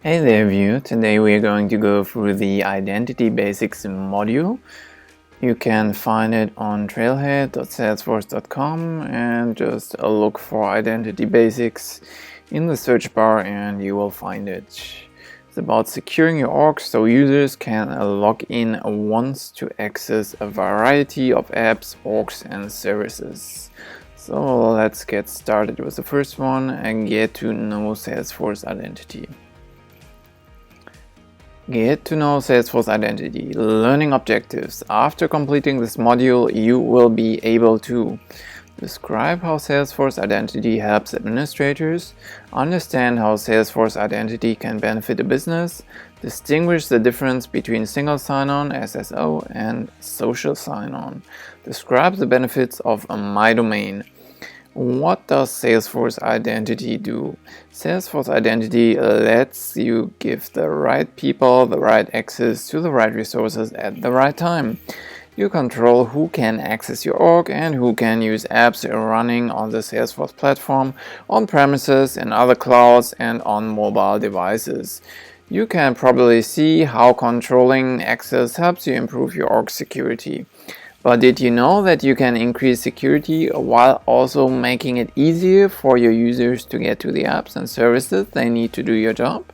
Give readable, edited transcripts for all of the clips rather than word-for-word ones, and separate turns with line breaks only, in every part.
Hey there, view. Today we are going to go through the Identity Basics module. You can find it on trailhead.salesforce.com and just look for Identity Basics in the search bar and you will find it. It's about securing your org so users can log in once to access a variety of apps, orgs, and services. So let's get started with the first one and get to know Salesforce Identity. Get to know Salesforce Identity. Learning objectives. After completing this module, you will be able to describe how Salesforce Identity helps administrators, understand how Salesforce Identity can benefit a business, distinguish the difference between single sign-on (SSO) and social sign-on, describe the benefits of a My Domain. What does Salesforce Identity do? Salesforce Identity lets you give the right people the right access to the right resources at the right time. You control who can access your org and who can use apps running on the Salesforce platform, on premises, in other clouds, and on mobile devices. You can probably see how controlling access helps you improve your org security. But did you know that you can increase security while also making it easier for your users to get to the apps and services they need to do your job?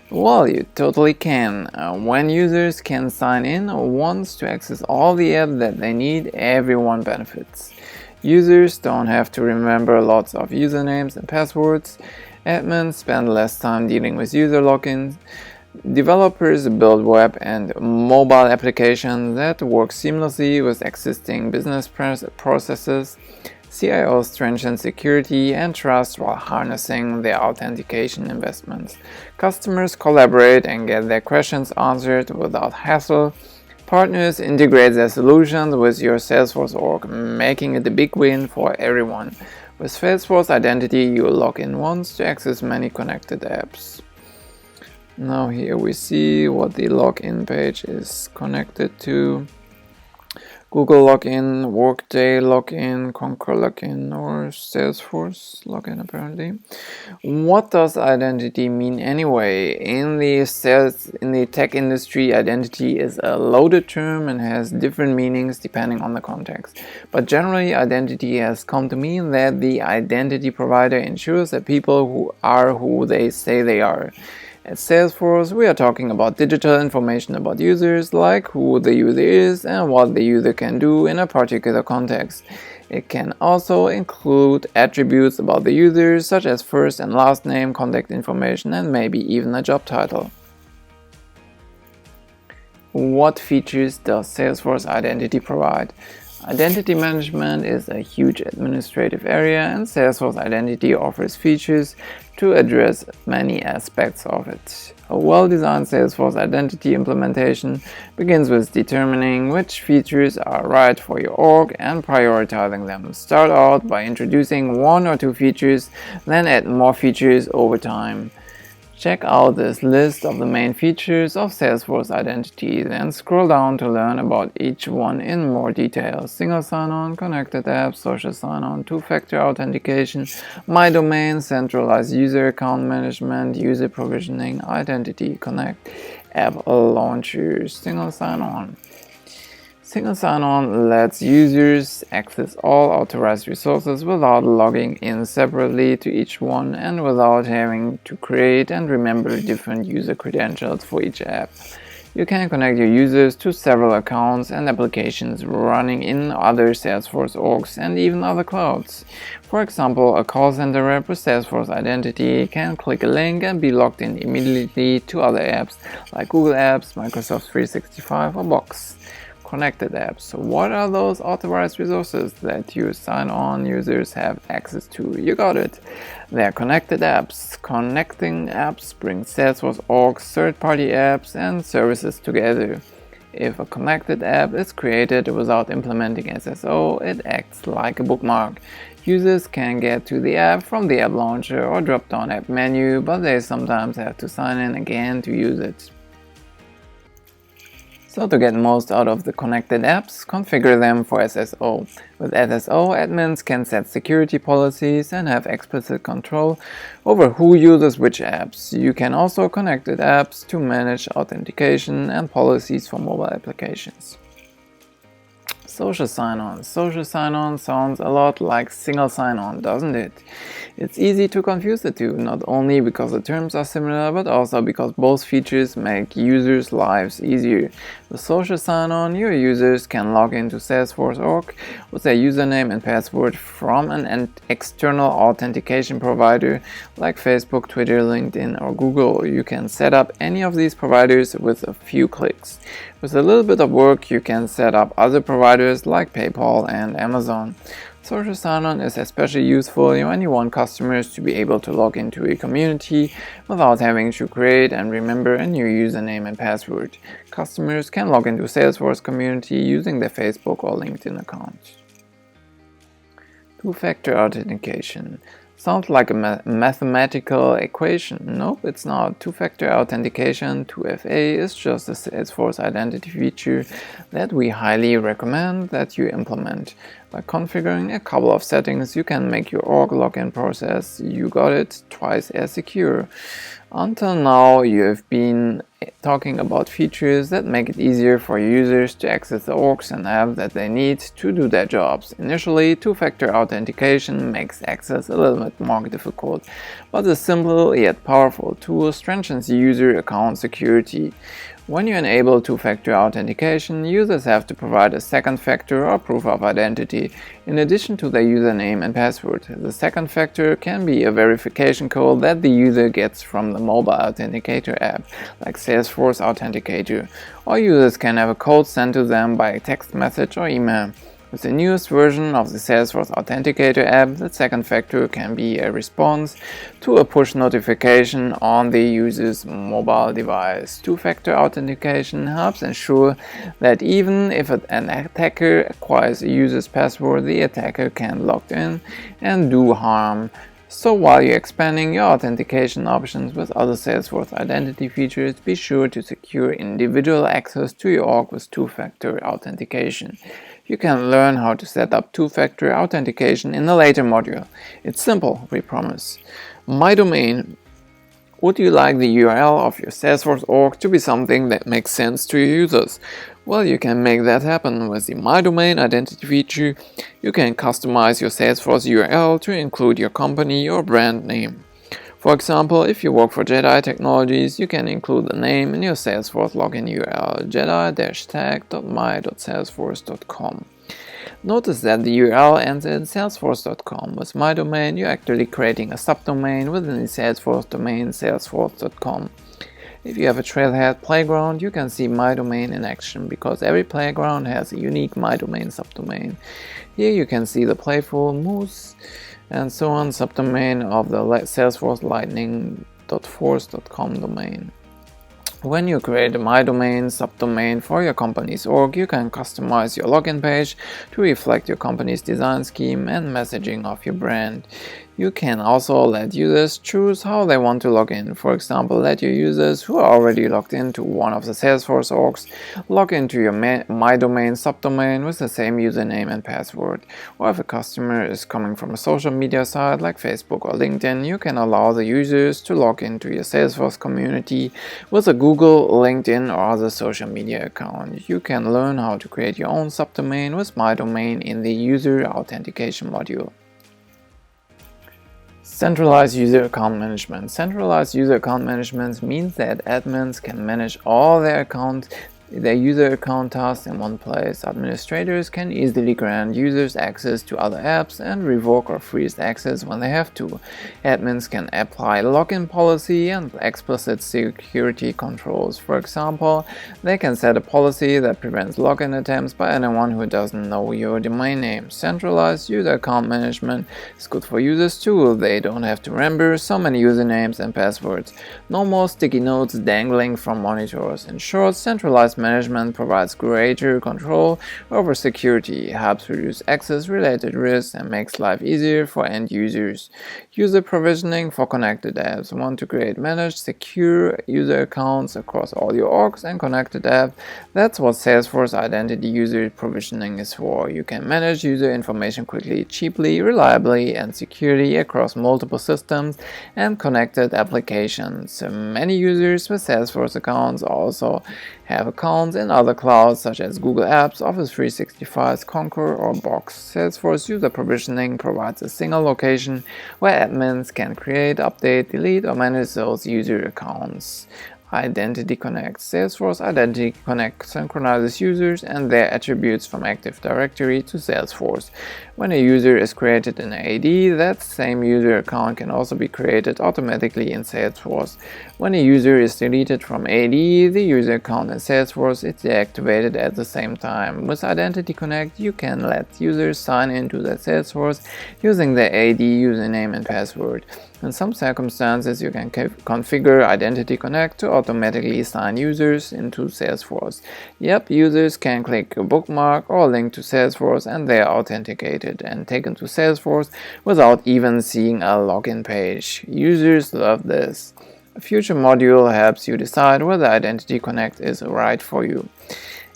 Well, you totally can. When users can sign in once to access all the apps that they need, everyone benefits. Users don't have to remember lots of usernames and passwords. Admins spend less time dealing with user logins. Developers build web and mobile applications that work seamlessly with existing business processes. CIOs strengthen security and trust while harnessing their authentication investments. Customers collaborate and get their questions answered without hassle. Partners integrate their solutions with your Salesforce org, making it a big win for everyone. With Salesforce Identity, you log in once to access many connected apps. Now here we see what the login page is connected to. Google login, Workday login, Concur login, or Salesforce login apparently. What does identity mean anyway? In the tech industry, identity is a loaded term and has different meanings depending on the context. But generally, identity has come to mean that the identity provider ensures that people who are who they say they are. At Salesforce, we are talking about digital information about users, like who the user is and what the user can do in a particular context. It can also include attributes about the user, such as first and last name, contact information, and maybe even a job title. What features does Salesforce Identity provide? Identity management is a huge administrative area, and Salesforce Identity offers features to address many aspects of it. A well-designed Salesforce Identity implementation begins with determining which features are right for your org and prioritizing them. Start out by introducing one or two features, then add more features over time. Check out this list of the main features of Salesforce Identity, then scroll down to learn about each one in more detail. Single sign-on, connected apps, social sign-on, two-factor authentication, My Domain, centralized user account management, user provisioning, Identity Connect, app launchers, single sign-on. Single sign-on lets users access all authorized resources without logging in separately to each one and without having to create and remember different user credentials for each app. You can connect your users to several accounts and applications running in other Salesforce orgs and even other clouds. For example, a call center rep with Salesforce Identity can click a link and be logged in immediately to other apps like Google Apps, Microsoft 365, or Box. Connected apps. What are those authorized resources that your sign-on users have access to? You got it. They're connected apps. Connecting apps bring Salesforce orgs, third-party apps, and services together. If a connected app is created without implementing SSO, it acts like a bookmark. Users can get to the app from the app launcher or drop-down app menu, but they sometimes have to sign in again to use it. So to get most out of the connected apps, configure them for SSO. With SSO, admins can set security policies and have explicit control over who uses which apps. You can also connect apps to manage authentication and policies for mobile applications. Social sign-on. Social sign-on sounds a lot like single sign-on, doesn't it? It's easy to confuse the two, not only because the terms are similar, but also because both features make users' lives easier. With social sign-on, your users can log into Salesforce org with their username and password from an external authentication provider like Facebook, Twitter, LinkedIn, or Google. You can set up any of these providers with a few clicks. With a little bit of work, you can set up other providers like PayPal and Amazon. Social sign-on is especially useful when you want customers to be able to log into a community without having to create and remember a new username and password. Customers can log into Salesforce community using their Facebook or LinkedIn accounts. Two-factor authentication. Sounds like a mathematical equation. Nope, it's not. Two-factor authentication, 2FA, is just a Salesforce identity feature that we highly recommend that you implement. By configuring a couple of settings, you can make your org login process, you got it, twice as secure. Until now, you have been talking about features that make it easier for users to access the orgs and apps that they need to do their jobs. Initially, two-factor authentication makes access a little bit more difficult, but the simple yet powerful tool strengthens user account security. When you enable two-factor authentication, users have to provide a second factor or proof of identity in addition to their username and password. The second factor can be a verification code that the user gets from the mobile authenticator app, like Salesforce Authenticator, or users can have a code sent to them by text message or email. With the newest version of the Salesforce Authenticator app, the second factor can be a response to a push notification on the user's mobile device. Two-factor authentication helps ensure that even if an attacker acquires a user's password, the attacker can log in and do harm. So while you're expanding your authentication options with other Salesforce identity features, be sure to secure individual access to your org with two-factor authentication. You can learn how to set up two-factor authentication in a later module. It's simple, we promise. My domain. Would you like the URL of your Salesforce org to be something that makes sense to your users? Well, you can make that happen with the My Domain identity feature. You can customize your Salesforce URL to include your company or brand name. For example, if you work for Jedi Technologies, you can include the name in your Salesforce login URL, jedi-tag.my.salesforce.com. Notice that the URL ends in salesforce.com. With My Domain, you're actually creating a subdomain within the Salesforce domain, salesforce.com. If you have a Trailhead playground, you can see My Domain in action, because every playground has a unique My Domain subdomain. Here you can see the playful moose and so on subdomain of the Salesforce lightning.force.com domain. When you create a My Domain subdomain for your company's org, you can customize your login page to reflect your company's design scheme and messaging of your brand. You can also let users choose how they want to log in. For example, let your users who are already logged into one of the Salesforce orgs log into your My Domain subdomain with the same username and password. Or if a customer is coming from a social media site like Facebook or LinkedIn, you can allow the users to log into your Salesforce community with a Google, LinkedIn, or other social media account. You can learn how to create your own subdomain with My Domain in the User Authentication module. Centralized user account management. Centralized user account management means that admins can manage all their user account tasks in one place. Administrators can easily grant users access to other apps and revoke or freeze access when they have to. Admins can apply login policy and explicit security controls. For example, they can set a policy that prevents login attempts by anyone who doesn't know your domain name. Centralized user account management is good for users too. They don't have to remember so many usernames and passwords. No more sticky notes dangling from monitors. In short, centralized centralized management provides greater control over security, helps reduce access-related risks, and makes life easier for end users. User provisioning for connected apps. Want to create, manage, secure user accounts across all your orgs and connected apps? That's what Salesforce Identity User Provisioning is for. You can manage user information quickly, cheaply, reliably, and securely across multiple systems and connected applications. Many users with Salesforce accounts also have accounts in other clouds such as Google Apps, Office 365, Concur, or Box. Salesforce User Provisioning provides a single location where admins can create, update, delete, or manage those user accounts. Identity Connect. Salesforce Identity Connect synchronizes users and their attributes from Active Directory to Salesforce. When a user is created in AD, that same user account can also be created automatically in Salesforce. When a user is deleted from AD, the user account in Salesforce is deactivated at the same time. With Identity Connect, you can let users sign into the Salesforce using their AD username and password. In some circumstances, you can configure Identity Connect to automatically sign users into Salesforce. Yep, users can click a bookmark or link to Salesforce and they are authenticated and taken to Salesforce without even seeing a login page. Users love this. A future module helps you decide whether Identity Connect is right for you.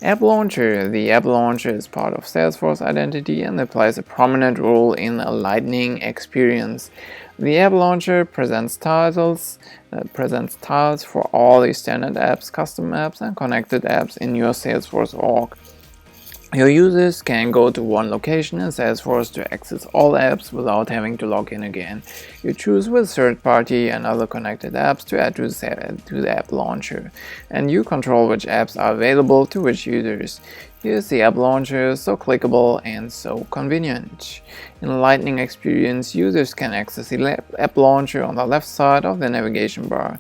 App Launcher. The App Launcher is part of Salesforce Identity and it plays a prominent role in a Lightning experience. The App Launcher presents tiles for all the standard apps, custom apps, and connected apps in your Salesforce org. Your users can go to one location in Salesforce to access all apps without having to log in again. You choose which third-party and other connected apps to add to the App Launcher, and you control which apps are available to which users. Here's the App Launcher, so clickable and so convenient. In a Lightning experience, users can access the App Launcher on the left side of the navigation bar.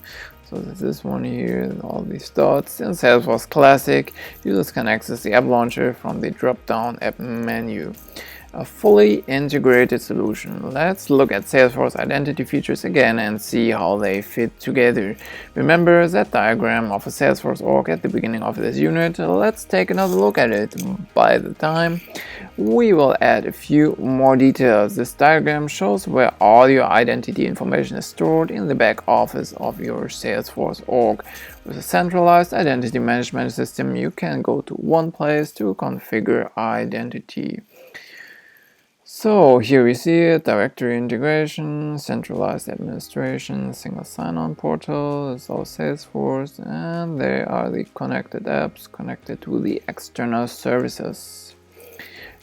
So there's this one here, all these dots. In Salesforce Classic, users can access the App Launcher from the drop-down App menu. A fully integrated solution. Let's look at Salesforce Identity features again and see how they fit together. Remember that diagram of a Salesforce org at the beginning of this unit? Let's take another look at it. By the time, we will add a few more details. This diagram shows where all your identity information is stored in the back office of your Salesforce org. With a centralized identity management system, you can go to one place to configure identity. So here we see it, directory integration, centralized administration, single sign-on portal, it's all Salesforce, and there are the connected apps connected to the external services.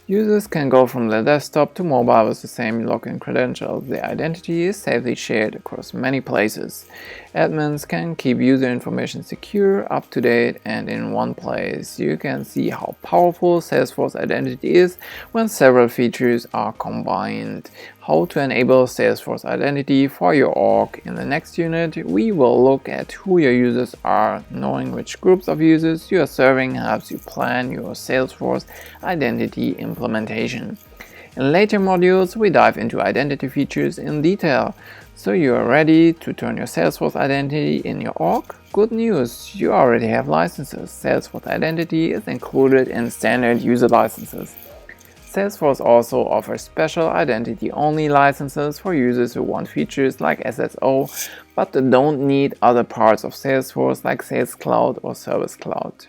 Users can go from the desktop to mobile with the same login credentials. The identity is safely shared across many places. Admins can keep user information secure, up to date, and in one place. You can see how powerful Salesforce Identity is when several features are combined. How to enable Salesforce Identity for your org. In the next unit, we will look at who your users are. Knowing which groups of users you are serving helps you plan your Salesforce Identity implementation. In later modules, we dive into identity features in detail. So you are ready to turn your Salesforce Identity in your org? Good news, you already have licenses. Salesforce Identity is included in standard user licenses. Salesforce also offers special identity-only licenses for users who want features like SSO, but don't need other parts of Salesforce like Sales Cloud or Service Cloud.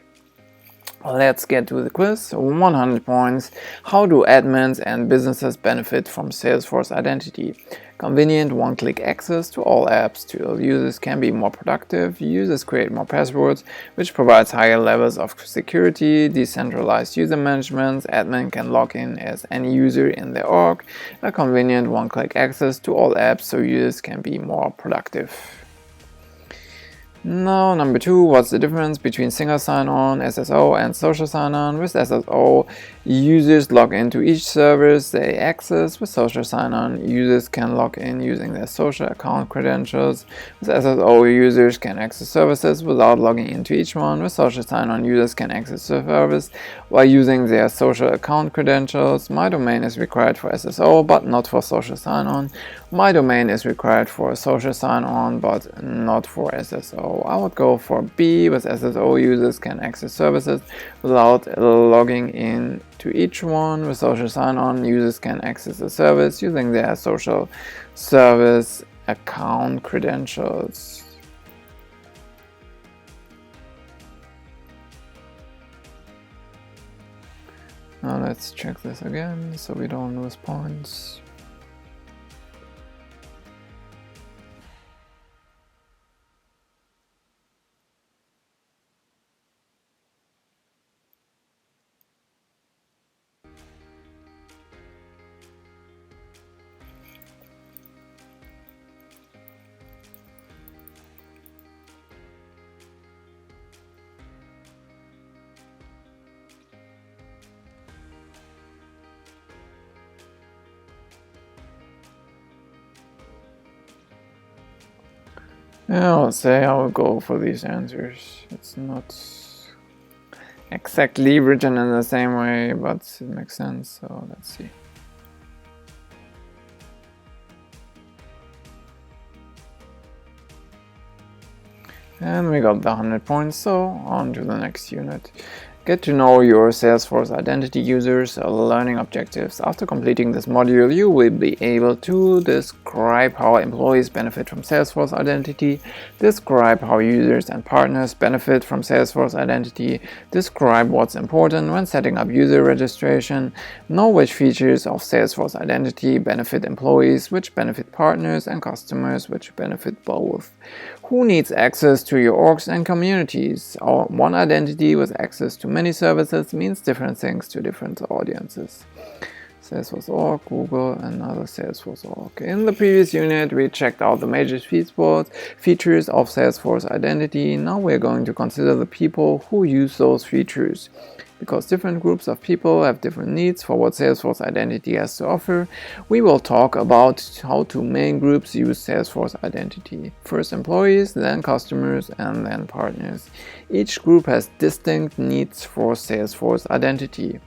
Let's get to the quiz. 100 points. How do admins and businesses benefit from Salesforce Identity? Convenient one-click access to all apps. Users can be more productive. Users create more passwords, which provides higher levels of security. Decentralized user management. Admin can log in as any user in their org. A convenient one-click access to all apps so users can be more productive. Now, number 2, what's the difference between single sign-on, SSO, and social sign-on? With SSO, users log into each service they access. With social sign-on, users can log in using their social account credentials. With SSO, users can access services without logging into each one. With social sign-on, users can access the service while using their social account credentials. My domain is required for SSO, but not for social sign-on. My domain is required for social sign-on, but not for SSO. I would go for B, with SSO users can access services without logging in to each one. With social sign-on, users can access the service using their social service account credentials. Now let's check this again so we don't lose points. Yeah, I'll say I will go for these answers. It's not exactly written in the same way, but it makes sense, so let's see. And we got the 100 points, so on to the next unit. Get to know your Salesforce identity users, learning objectives. After completing this module, you will be able to describe how employees benefit from Salesforce identity, describe how users and partners benefit from Salesforce identity, describe what's important when setting up user registration, know which features of Salesforce identity benefit employees, which benefit partners, and customers, which benefit both. Who needs access to your orgs and communities? Our one identity with access to many services means different things to different audiences. Salesforce org, Google, and other Salesforce org. In the previous unit, we checked out the major features of Salesforce identity. Now we're going to consider the people who use those features. Because different groups of people have different needs for what Salesforce identity has to offer, we will talk about how two main groups use Salesforce identity. First employees, then customers, and then partners. Each group has distinct needs for Salesforce identity.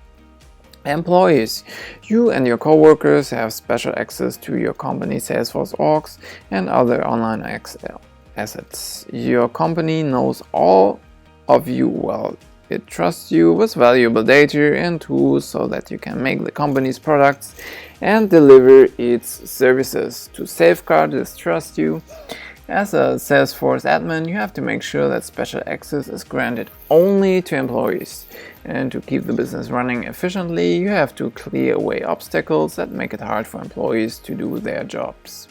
Employees. You and your coworkers have special access to your company Salesforce orgs and other online assets. Your company knows all of you well. It trusts you with valuable data and tools so that you can make the company's products and deliver its services. To safeguard this trust as a Salesforce admin, you have to make sure that special access is granted only to employees. And to keep the business running efficiently, you have to clear away obstacles that make it hard for employees to do their jobs.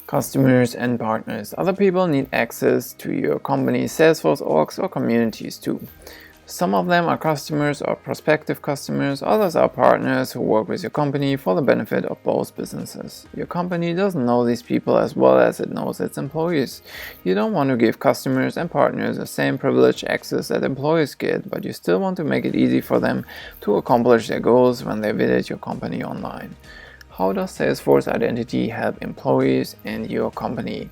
Customers and partners. Other people need access to your company's Salesforce orgs or communities too. Some of them are customers or prospective customers, others are partners who work with your company for the benefit of both businesses. Your company doesn't know these people as well as it knows its employees. You don't want to give customers and partners the same privileged access that employees get, but you still want to make it easy for them to accomplish their goals when they visit your company online. How does Salesforce identity help employees and your company?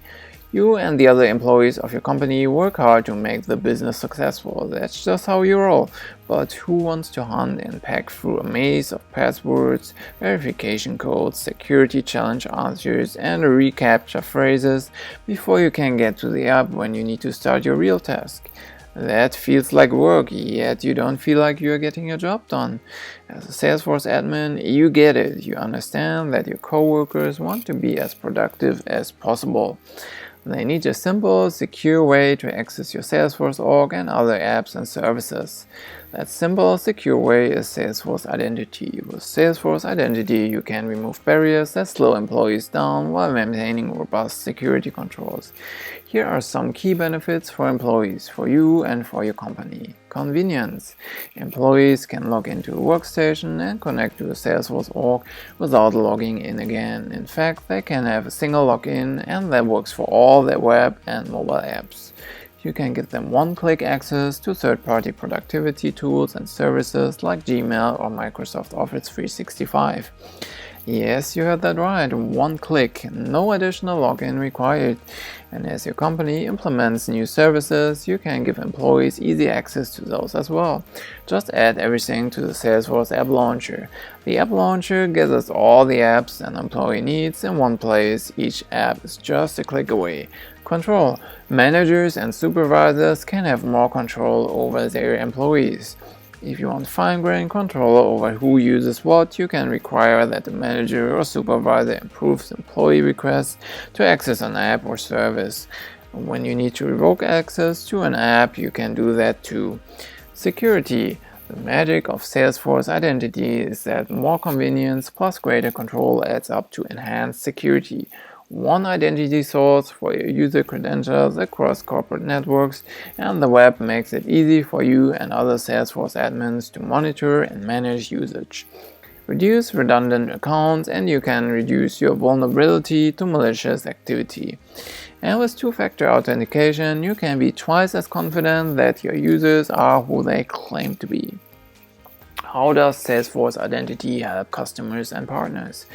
You and the other employees of your company work hard to make the business successful. That's just how you roll. But who wants to hunt and peck through a maze of passwords, verification codes, security challenge answers, and reCAPTCHA phrases before you can get to the app when you need to start your real task? That feels like work, yet you don't feel like you're getting your job done. As a Salesforce admin, you get it. You understand that your coworkers want to be as productive as possible. They need a simple, secure way to access your Salesforce org and other apps and services. That simple, secure way is Salesforce Identity. With Salesforce Identity, you can remove barriers that slow employees down while maintaining robust security controls. Here are some key benefits for employees, for you and for your company. Convenience. Employees can log into a workstation and connect to a Salesforce org without logging in again. In fact, they can have a single login and that works for all their web and mobile apps. You can give them one-click access to third-party productivity tools and services like Gmail or Microsoft Office 365. Yes, you heard that right. One click, no additional login required. And as your company implements new services, you can give employees easy access to those as well. Just add everything to the Salesforce app launcher. The app launcher gathers all the apps an employee needs in one place. Each app is just a click away. Control. Managers and supervisors can have more control over their employees. If you want fine-grained control over who uses what, you can require that the manager or supervisor approves employee requests to access an app or service. When you need to revoke access to an app, you can do that too. Security. The magic of Salesforce Identity is that more convenience plus greater control adds up to enhanced security. One identity source for your user credentials across corporate networks, and the web makes it easy for you and other Salesforce admins to monitor and manage usage. Reduce redundant accounts, and you can reduce your vulnerability to malicious activity. And with two-factor authentication, you can be twice as confident that your users are who they claim to be. How does Salesforce Identity help customers and partners?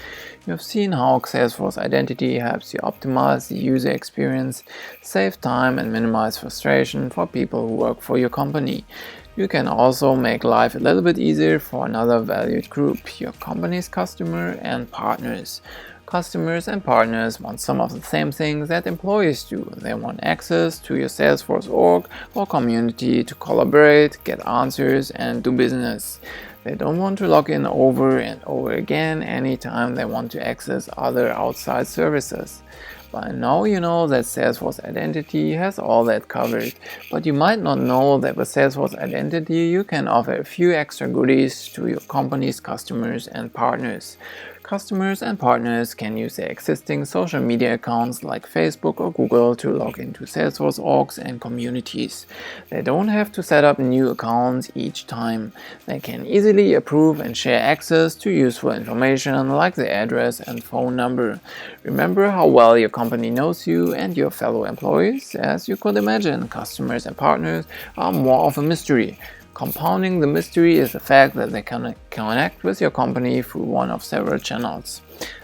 You have seen how Salesforce Identity helps you optimize the user experience, save time, and minimize frustration for people who work for your company. You can also make life a little bit easier for another valued group, your company's customer and partners. Customers and partners want some of the same things that employees do. They want access to your Salesforce org or community to collaborate, get answers, and do business. They don't want to log in over and over again anytime they want to access other outside services. By now you know that Salesforce Identity has all that covered, but you might not know that with Salesforce Identity you can offer a few extra goodies to your company's customers and partners. Customers and partners can use their existing social media accounts like Facebook or Google to log into Salesforce orgs and communities. They don't have to set up new accounts each time. They can easily approve and share access to useful information like the address and phone number. Remember how well your company knows you and your fellow employees? As you could imagine, customers and partners are more of a mystery. Compounding the mystery is the fact that they can connect with your company through one of several channels: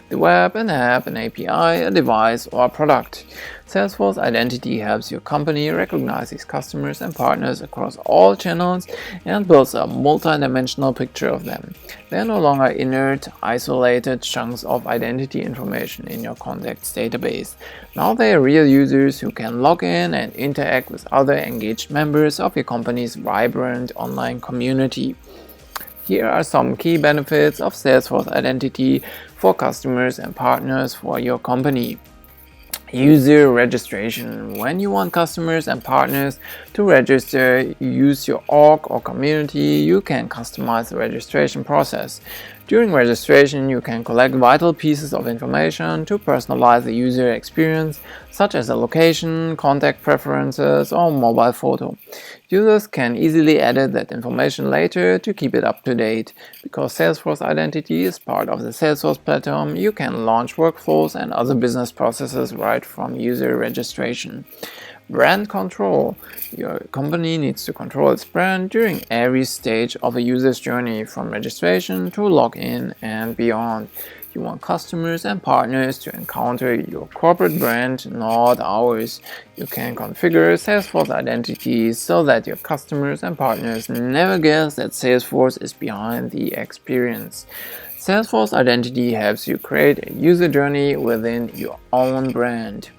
the web, an app, an API, a device, or a product. Salesforce Identity helps your company recognize these customers and partners across all channels and builds a multi-dimensional picture of them. They are no longer inert, isolated chunks of identity information in your contacts database. Now they are real users who can log in and interact with other engaged members of your company's vibrant online community. Here are some key benefits of Salesforce Identity for customers and partners for your company. User registration. When you want customers and partners to register, use your org or community, you can customize the registration process. During registration, you can collect vital pieces of information to personalize the user experience, such as a location, contact preferences, or mobile photo. Users can easily edit that information later to keep it up to date. Because Salesforce Identity is part of the Salesforce platform, you can launch workflows and other business processes right from user registration. Brand control. Your company needs to control its brand during every stage of a user's journey, from registration to login and beyond. You want customers and partners to encounter your corporate brand, not ours. You can configure Salesforce Identity so that your customers and partners never guess that Salesforce is behind the experience. Salesforce Identity helps you create a user journey within your own brand.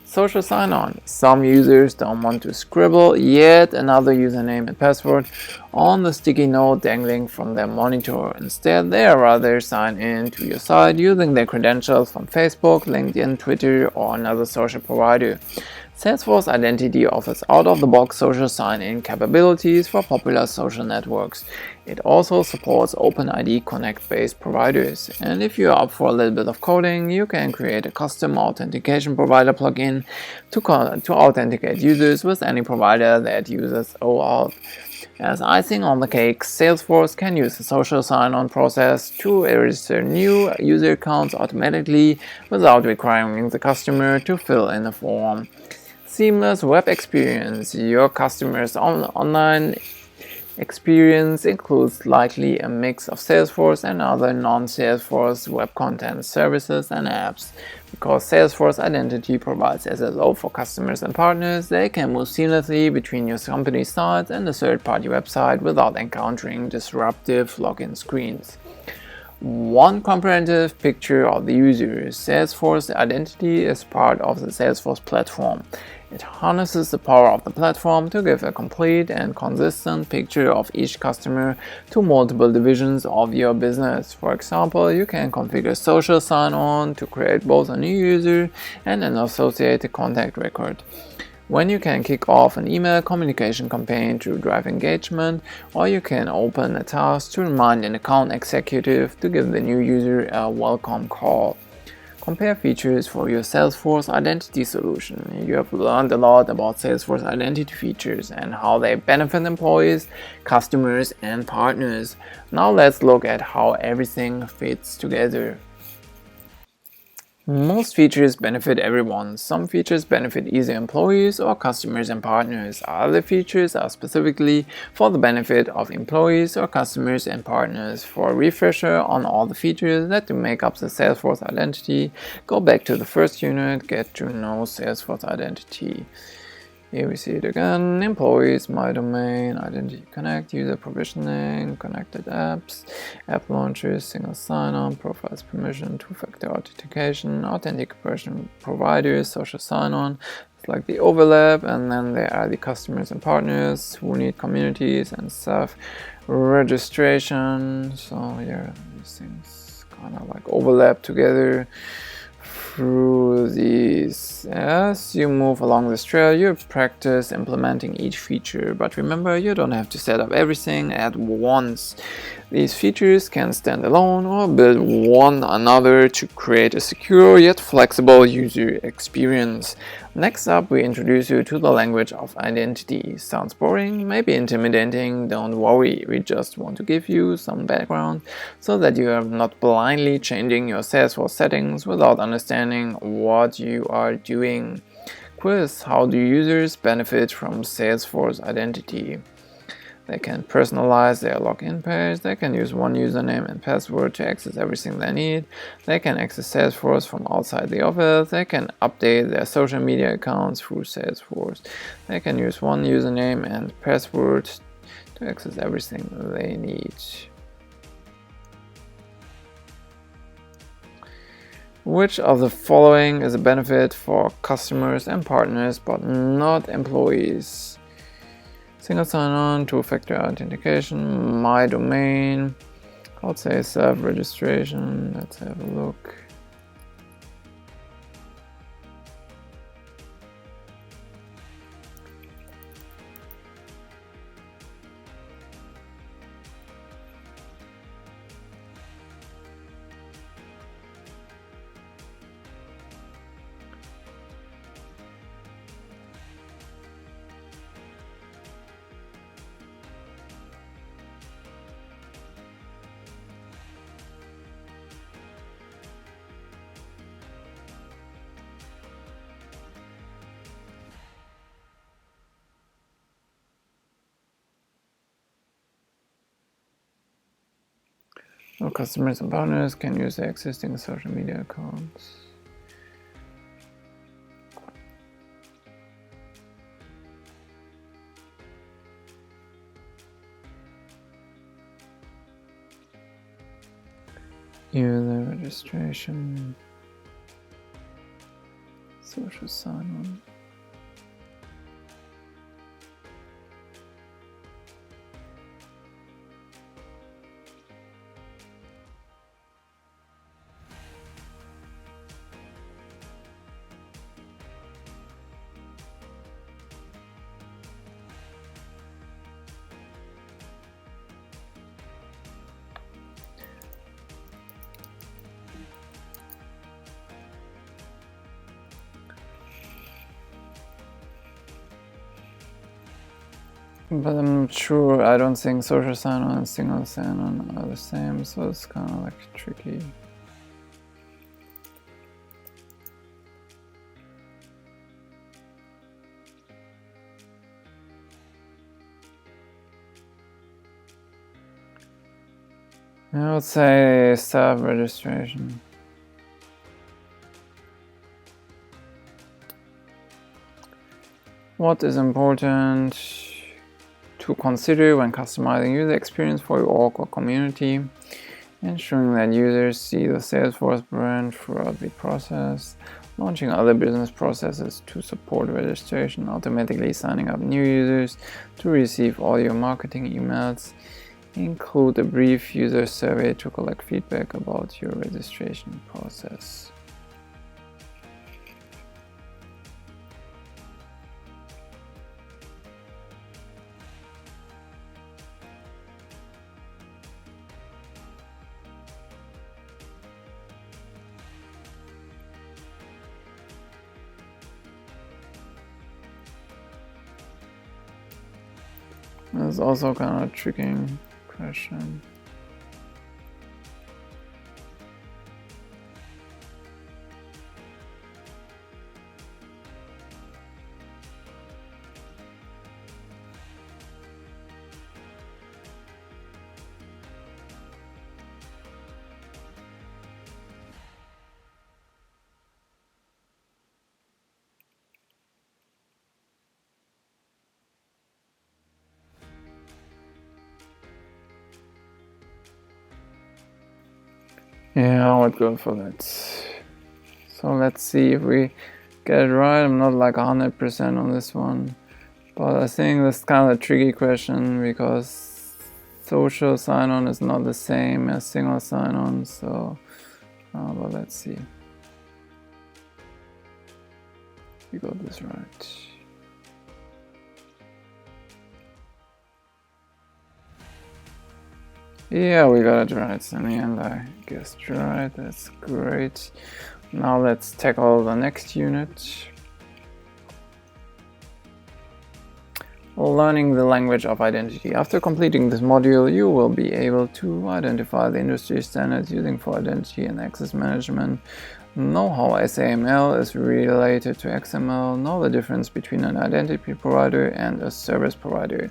Social sign-on. Some users don't want to scribble yet another username and password on the sticky note dangling from their monitor. Instead, they rather sign in to your site using their credentials from Facebook, LinkedIn, Twitter, or another social provider. Salesforce Identity offers out-of-the-box social sign-in capabilities for popular social networks. It also supports OpenID Connect-based providers. And if you're up for a little bit of coding, you can create a custom authentication provider plugin to authenticate users with any provider that uses OAuth. As icing on the cake, Salesforce can use the social sign-on process to register new user accounts automatically without requiring the customer to fill in a form. Seamless web experience. Your customers online experience includes likely a mix of Salesforce and other non-Salesforce web content services and apps. Because Salesforce Identity provides SSO for customers and partners, they can move seamlessly between your company's site and a third-party website without encountering disruptive login screens. One comprehensive picture of the user. Salesforce Identity is part of the Salesforce platform. It harnesses the power of the platform to give a complete and consistent picture of each customer to multiple divisions of your business. For example, you can configure social sign-on to create both a new user and an associated contact record. When you can kick off an email communication campaign to drive engagement, or you can open a task to remind an account executive to give the new user a welcome call. Compare features for your Salesforce Identity solution. You have learned a lot about Salesforce Identity features and how they benefit employees, customers, and partners. Now let's look at how everything fits together. Most features benefit everyone. Some features benefit either employees or customers and partners. Other features are specifically for the benefit of employees or customers and partners. For a refresher on all the features that make up the Salesforce Identity, go back to the first unit, Get to Know Salesforce Identity. Here we see it again: employees, my domain, identity connect, user provisioning, connected apps, app launchers, single sign-on, profiles permission, two-factor authentication, authentication providers, social sign-on. It's like the overlap, and then there are the customers and partners who need communities and self-registration. So yeah, these things kind of like overlap together. Through these, as you move along this trail, you practice implementing each feature, but remember, you don't have to set up everything at once. These features can stand alone or build one another to create a secure yet flexible user experience. Next up, we introduce you to the language of identity. Sounds boring, maybe intimidating? Don't worry, we just want to give you some background so that you are not blindly changing your Salesforce settings without understanding what you are doing. Quiz: how do users benefit from Salesforce Identity? They can personalize their login page, they can use one username and password to access everything they need, they can access Salesforce from outside the office, they can update their social media accounts through Salesforce, they can use one username and password to access everything they need. Which of the following is a benefit for customers and partners but not employees? Single sign-on, two-factor authentication, my domain, I'll say self-registration. Let's have a look. No, customers and partners can use their existing social media accounts. User registration, social sign-on. But I'm not sure, I don't think social sign-on and single sign-on are the same, so it's kind of like tricky. I would say self-registration. What is important to consider when customizing user experience for your org or community? Ensuring that users see the Salesforce brand throughout the process, launching other business processes to support registration, automatically signing up new users to receive all your marketing emails, include a brief user survey to collect feedback about your registration process. That's also kind of a tricky question. Yeah, I would go for that. So let's see if we get it right. I'm not like 100% on this one, but I think this is kind of a tricky question because social sign-on is not the same as single sign-on. So, but let's see. We got this right. Yeah, we got it right in the end. I guessed right. That's great. Now let's tackle the next unit. Learning the language of identity. After completing this module, you will be able to identify the industry standards using for identity and access management, know how SAML is related to XML, know the difference between an identity provider and a service provider.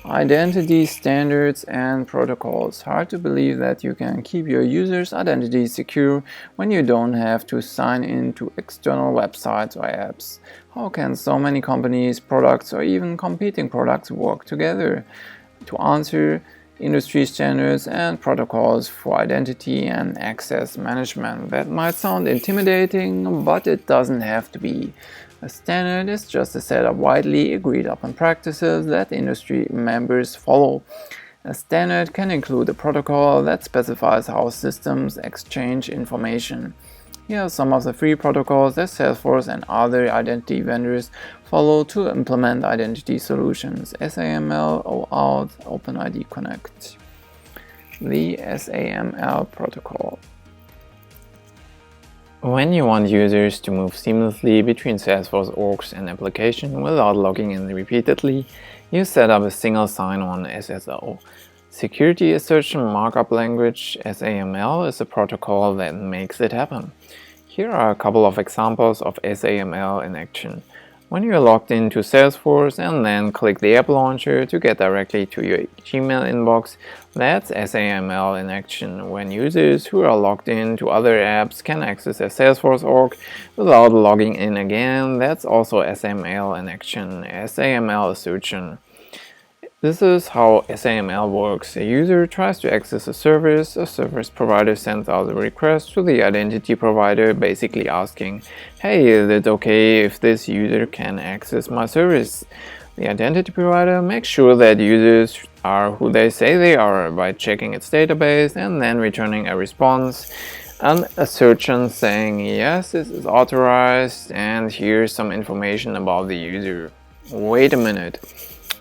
Identity standards and protocols. Hard to believe that you can keep your users' identity secure when you don't have to sign in to external websites or apps. How can so many companies, products, or even competing products work together? To answer, industry standards and protocols for identity and access management. That might sound intimidating, but it doesn't have to be. A standard is just a set of widely agreed upon practices that industry members follow. A standard can include a protocol that specifies how systems exchange information. Here are some of the free protocols that Salesforce and other identity vendors follow to implement identity solutions: SAML, OAuth, OpenID Connect. The SAML protocol. When you want users to move seamlessly between Salesforce orgs and application without logging in repeatedly, you set up a single sign-on SSO. Security Assertion Markup Language (SAML) is a protocol that makes it happen. Here are a couple of examples of SAML in action. When you're logged into Salesforce and then click the app launcher to get directly to your Gmail inbox, that's SAML in action. When users who are logged in to other apps can access their Salesforce org without logging in again, that's also SAML in action. SAML assertion. This is how SAML works. A user tries to access a service provider sends out a request to the identity provider, basically asking, hey, is it okay if this user can access my service? The identity provider makes sure that users are who they say they are by checking its database and then returning a response, an assertion saying, yes, this is authorized, and here's some information about the user. Wait a minute.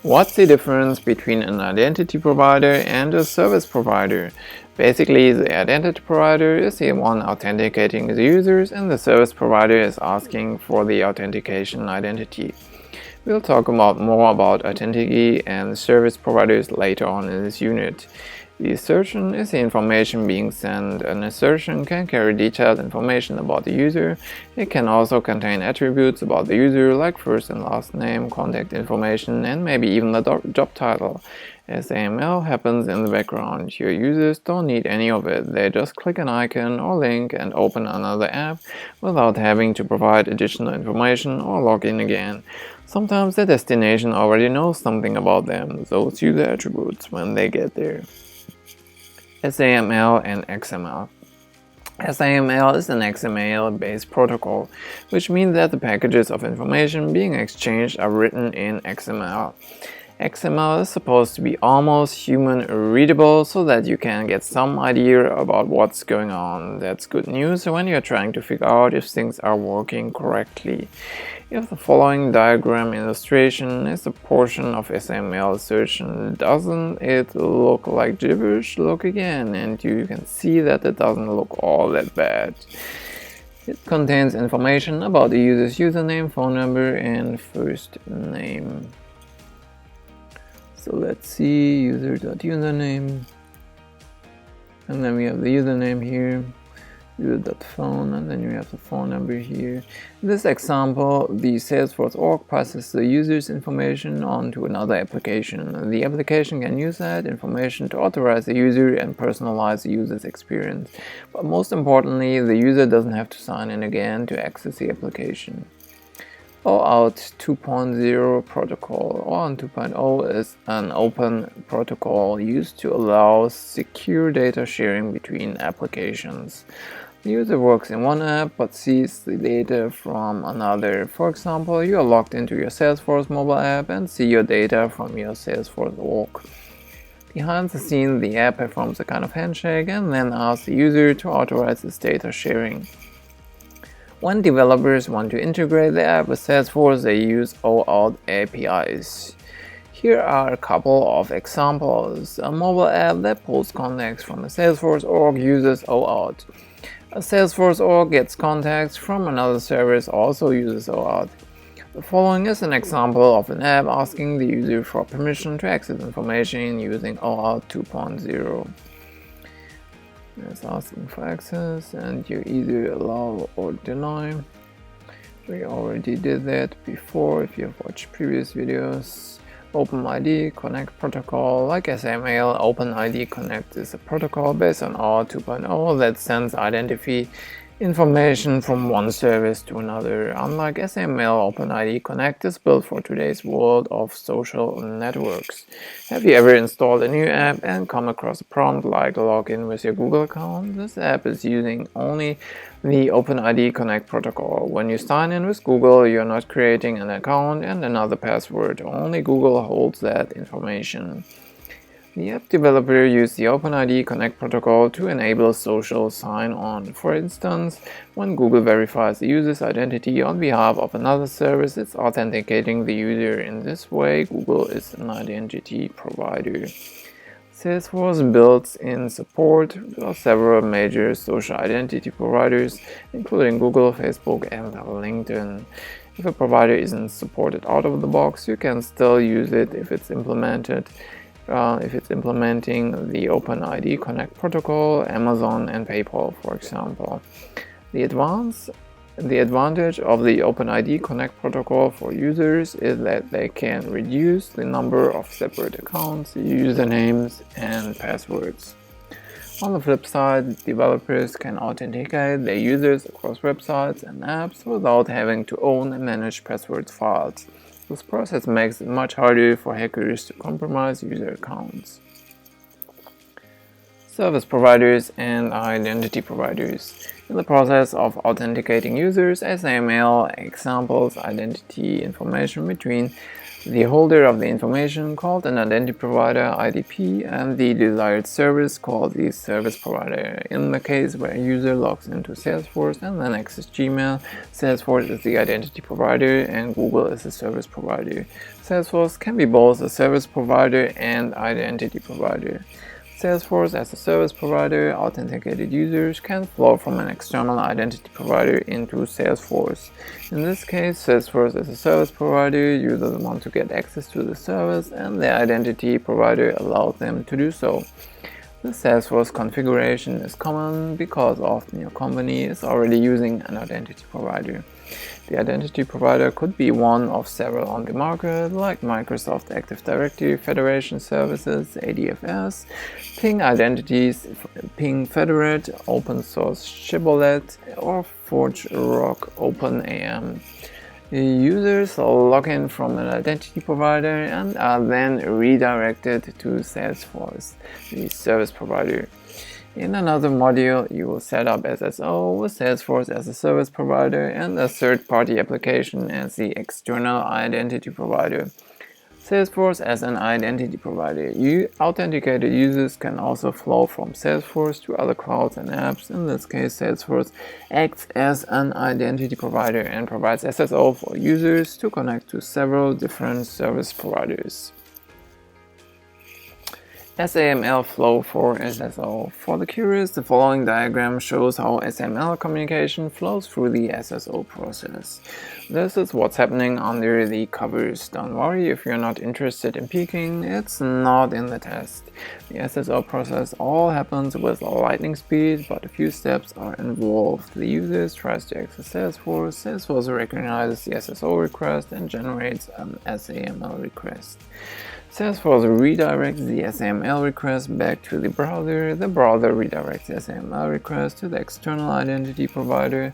What's the difference between an identity provider and a service provider? Basically, the identity provider is the one authenticating the users and the service provider is asking for the authentication identity. We'll talk more about identity and service providers later on in this unit. The assertion is the information being sent. An assertion can carry detailed information about the user. It can also contain attributes about the user like first and last name, contact information, and maybe even the job title. SAML happens in the background. Your users don't need any of it. They just click an icon or link and open another app without having to provide additional information or log in again. Sometimes the destination already knows something about them, those user attributes, when they get there. SAML and XML. SAML is an XML-based protocol, which means that the packages of information being exchanged are written in XML. XML is supposed to be almost human-readable so that you can get some idea about what's going on. That's good news when you're trying to figure out if things are working correctly. If the following diagram illustration is a portion of SAML assertion, doesn't it look like gibberish? Look again, and you can see that it doesn't look all that bad. It contains information about the user's username, phone number, and first name. So let's see, user.username, and then we have the username here, user.phone, and then we have the phone number here. In this example, the Salesforce org passes the user's information onto another application. The application can use that information to authorize the user and personalize the user's experience. But most importantly, the user doesn't have to sign in again to access the application. OAuth 2.0 protocol. OAuth 2.0 is an open protocol used to allow secure data sharing between applications. The user works in one app but sees the data from another. For example, you are logged into your Salesforce mobile app and see your data from your Salesforce org. Behind the scenes, the app performs a kind of handshake and then asks the user to authorize this data sharing. When developers want to integrate the app with Salesforce, they use OAuth APIs. Here are a couple of examples. A mobile app that pulls contacts from a Salesforce org uses OAuth. A Salesforce org gets contacts from another service, also uses OAuth. The following is an example of an app asking the user for permission to access information using OAuth 2.0. It's asking for access, and you either allow or deny. We already did that before if you've watched previous videos. OpenID Connect protocol. Like SAML, OpenID Connect is a protocol based on OAuth 2.0 that sends identity information from one service to another. Unlike SAML, OpenID Connect is built for today's world of social networks. Have you ever installed a new app and come across a prompt like log in with your Google account? This app is using only the OpenID Connect protocol. When you sign in with Google, you're not creating an account and another password. Only Google holds that information. The app developer used the OpenID Connect protocol to enable social sign-on. For instance, when Google verifies the user's identity on behalf of another service, it's authenticating the user. In this way, Google is an identity provider. Salesforce builds in support of several major social identity providers, including Google, Facebook, and LinkedIn. If a provider isn't supported out of the box, you can still use it if it's implementing the OpenID Connect protocol, Amazon and PayPal, for example. The advantage of the OpenID Connect protocol for users is that they can reduce the number of separate accounts, usernames, and passwords. On the flip side, developers can authenticate their users across websites and apps without having to own and manage password files. This process makes it much harder for hackers to compromise user accounts. Service providers and identity providers. In the process of authenticating users, SAML examples identity information between the holder of the information, called an identity provider (IDP), and the desired service, called the service provider. In the case where a user logs into Salesforce and then accesses Gmail, Salesforce is the identity provider and Google is the service provider. Salesforce can be both a service provider and identity provider. Salesforce as a service provider, authenticated users can flow from an external identity provider into Salesforce. In this case, Salesforce as a service provider, users want to get access to the service and the identity provider allows them to do so. The Salesforce configuration is common because often your company is already using an identity provider. The identity provider could be one of several on the market, like Microsoft Active Directory Federation Services, ADFS, Ping Identities, Ping Federate, Open Source Shibboleth, or ForgeRock OpenAM. Users log in from an identity provider and are then redirected to Salesforce, the service provider. In another module, you will set up SSO with Salesforce as a service provider and a third-party application as the external identity provider. Salesforce as an identity provider. Authenticated users can also flow from Salesforce to other clouds and apps. In this case, Salesforce acts as an identity provider and provides SSO for users to connect to several different service providers. SAML flow for SSO. For the curious, the following diagram shows how SAML communication flows through the SSO process. This is what's happening under the covers. Don't worry if you're not interested in peeking, it's not in the test. The SSO process all happens with lightning speed, but a few steps are involved. The user tries to access Salesforce, Salesforce recognizes the SSO request and generates an SAML request. Salesforce redirects the SAML request back to the browser redirects the SAML request to the external identity provider.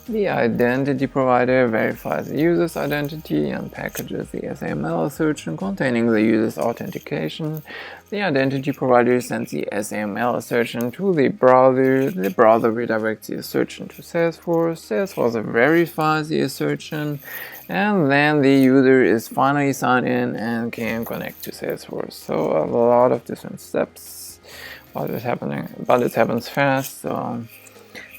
The identity provider verifies the user's identity and packages the SAML assertion containing the user's authentication. The identity provider sends the SAML assertion to the browser redirects the assertion to Salesforce. Salesforce verifies the assertion, and then the user is finally signed in and can connect to Salesforce. So a lot of different steps, but it happens fast. So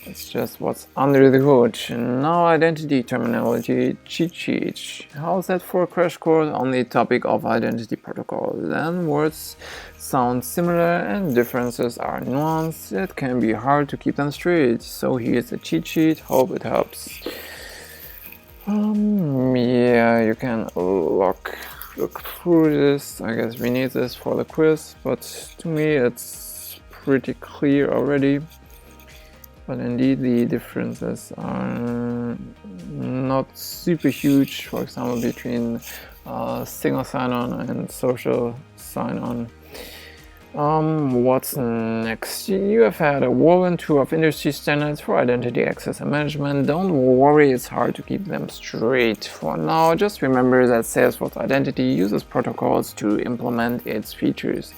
it's just what's under the hood. Now identity terminology cheat sheet. How's that for a crash course on the topic of identity protocol? Then words sound similar and differences are nuanced. It can be hard to keep them straight. So here's a cheat sheet. Hope it helps. Yeah, you can look through this. I guess we need this for the quiz, but to me it's pretty clear already. But indeed the differences are not super huge, for example between single sign-on and social sign-on. What's next? You have had a whirlwind tour of industry standards for identity access and management. Don't worry, it's hard to keep them straight. For now, just remember that Salesforce Identity uses protocols to implement its features.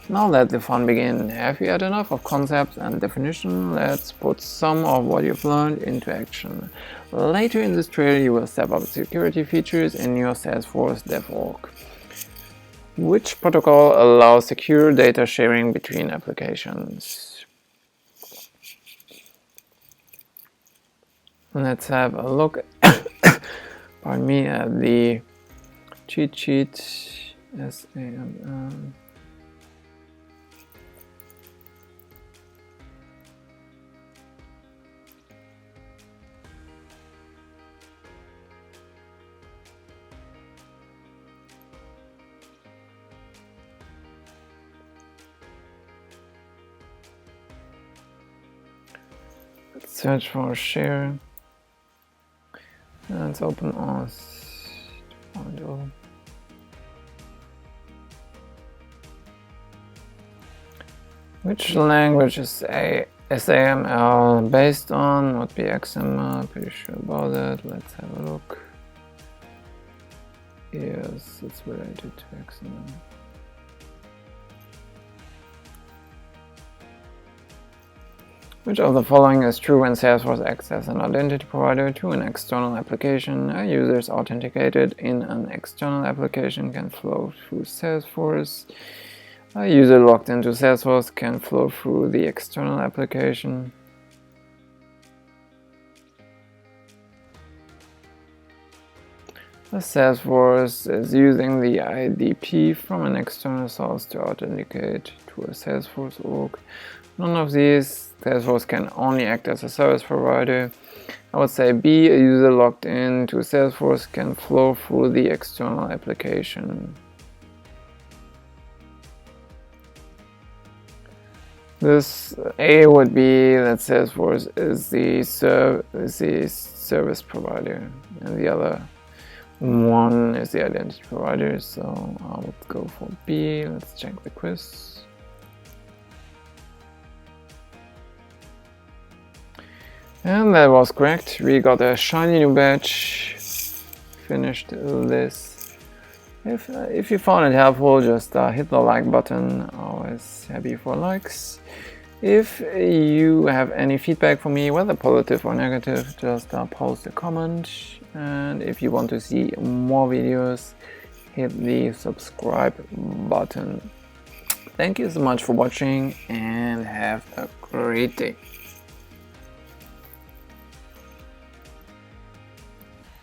Now let the fun begin. Have you had enough of concepts and definition? Let's put some of what you've learned into action. Later in this trail, you will step up security features in your Salesforce DevOps. Which protocol allows secure data sharing between applications? Let's have a look pardon me, at the cheat sheet. SAML. Let's search for share. Let's open OS 2.0. Which language is SAML based on? Would be XML, pretty sure about that. Let's have a look. Yes, it's related to XML. Which of the following is true when Salesforce acts as an identity provider to an external application? A user is authenticated in an external application can flow through Salesforce. A user logged into Salesforce can flow through the external application. The Salesforce is using the IDP from an external source to authenticate to a Salesforce org. None of these. Salesforce can only act as a service provider. I would say B, a user logged in to Salesforce can flow through the external application. This A would be that Salesforce is the service provider, and the other one is the identity provider. So I would go for B. Let's check the quiz. And that was correct. We got a shiny new badge. Finished this. If you found it helpful, just hit the like button. Always happy for likes. If you have any feedback for me, whether positive or negative, just post a comment. And if you want to see more videos, hit the subscribe button. Thank you so much for watching and have a great day.